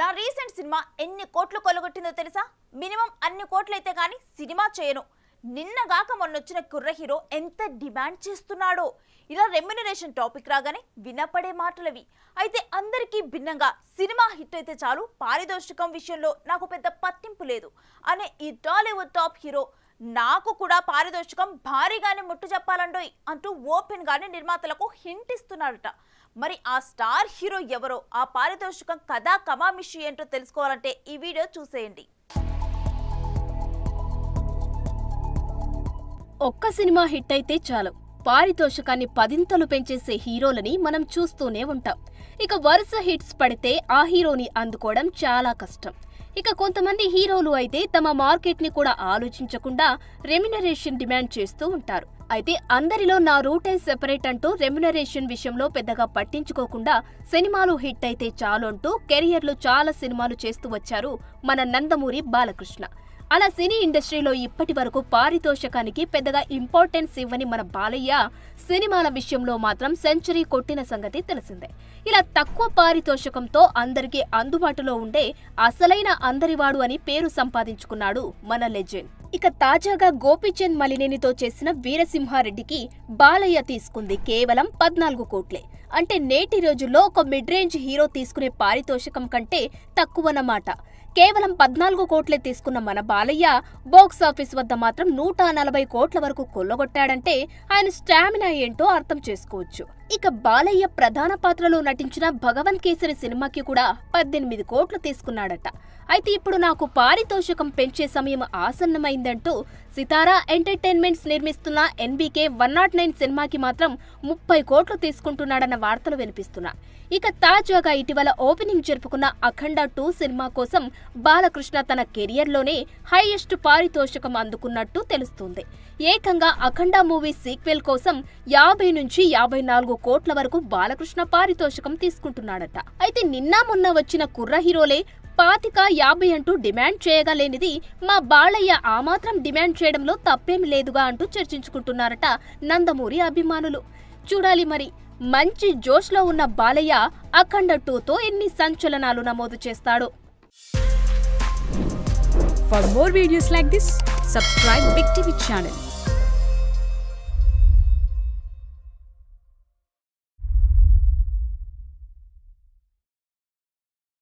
నా recent cinema ఎన్ని కోట్లు కొలగొట్టిందో తెలుసా? మినిమం అన్ని కోట్లయితే కానీ సినిమా చేయను. నిన్నగాక మొన్నొచ్చిన కుర్ర హీరో ఎంత డిమాండ్ చేస్తున్నాడో. ఇలా రెమ్యునరేషన్ టాపిక్ రాగానే వినపడే మాటలవి. అయితే అందరికీ భిన్నంగా సినిమా హిట్ అయితే చాలు, పారితోషికం విషయంలో నాకు పెద్ద పట్టింపు లేదు అనే ఈ టాలీవుడ్ టాప్ హీరో నాకు కూడా పారితోషికం భారీగానే ముట్టు చెప్పాలండోయ్ అంటూ ఓపెన్ గానే నిర్మాతలకు హింట్ ఇస్తున్నాడట. మరి ఆ స్టార్ హీరో ఎవరో, ఆ పారితోషికం కథా కమామిషి ఏంటో తెలుసుకోవాలంటే ఈ వీడియో చూసేయండి. ఒక్క సినిమా హిట్ అయితే చాలు, పారితోషికాన్ని పదింతలు పెంచేసే హీరోలని మనం చూస్తూనే ఉంటాం. ఇక వరుస హిట్స్ పడితే ఆ హీరోని అందుకోవడం చాలా కష్టం. ఇక కొంతమంది హీరోలు అయితే తమ మార్కెట్ ని కూడా ఆలోచించకుండా రెమ్యునరేషన్ డిమాండ్ చేస్తూ ఉంటారు. అయితే అందరిలో నా రూటే సెపరేట్ అంటూ రెమ్యునరేషన్ విషయంలో పెద్దగా పట్టించుకోకుండా సినిమాలు హిట్ అయితే చాలు అంటూ కెరియర్లో చాలా సినిమాలు చేస్తూ వచ్చారు మన నందమూరి బాలకృష్ణ. అలా సినీ ఇండస్ట్రీలో ఇప్పటి వరకు పారితోషికానికి పెద్దగా ఇంపార్టెన్స్ ఇవ్వని మన బాలయ్య సినిమాల విషయంలో మాత్రం సెంచరీ కొట్టిన సంగతి తెలిసిందే. ఇలా తక్కువ పారితోషికంతో అందరికీ అందుబాటులో ఉండే అసలైన అందరివాడు అని పేరు సంపాదించుకున్నాడు మన లెజెండ్. ఇక తాజాగా గోపీచంద్ మలినేనితో చేసిన వీరసింహారెడ్డికి బాలయ్య తీసుకుంది కేవలం 14 కోట్లే. అంటే నేటి రోజుల్లో ఒక మిడ్ రేంజ్ హీరో తీసుకునే పారితోషికం కంటే తక్కువన్నమాట. కేవలం 14 కోట్లే తీసుకున్న మన బాలయ్య బాక్సాఫీస్ వద్ద మాత్రం 140 కోట్ల వరకు కొల్లగొట్టాడంటే ఆయన స్టామినా ఏంటో అర్థం చేసుకోవచ్చు. ఇక బాలయ్య ప్రధాన పాత్రలో నటించిన భగవంత్ కేసరి సినిమాకి కూడా 18 కోట్లు తీసుకున్నాడట. అయితే ఇప్పుడు నాకు పారితోషికం పెంచే సమయం ఆసన్నమైందంటూ సితారా ఎంటర్టైన్మెంట్స్ నిర్మిస్తున్న NBK 109 సినిమాకి మాత్రం 30 కోట్లు తీసుకుంటున్నాడన్న వార్తలు వినిపిస్తున్నా. ఇక తాజాగా ఇటీవల ఓపెనింగ్ జరుపుకున్న అఖండ 2 సినిమా కోసం బాలకృష్ణ తన కెరియర్లోనే హైయెస్ట్ పారితోషికం అందుకున్నట్టు తెలుస్తుంది. ఏకంగా అఖండ మూవీ సీక్వెల్ కోసం 50 నుంచి 54 కోట్ల వరకు బాలకృష్ణ పారితోషికం తీసుకుంటున్నాడట. అయితే నిన్న మొన్న వచ్చిన కుర్ర హీరోలే 25-50 అంటూ డిమాండ్ చేయగలేనిది మా బాలయ్య ఆ మాత్రం డిమాండ్ చేయడంలో తప్పేమి లేదుగా అంటూ చర్చించుకుంటున్నారట నందమూరి అభిమానులు. చూడాలి మరి మంచి జోష్లో ఉన్న బాలయ్య అఖండ 2తో ఎన్ని సంచలనాలు నమోదు చేస్తాడో. For more videos like this, subscribe Big TV channel.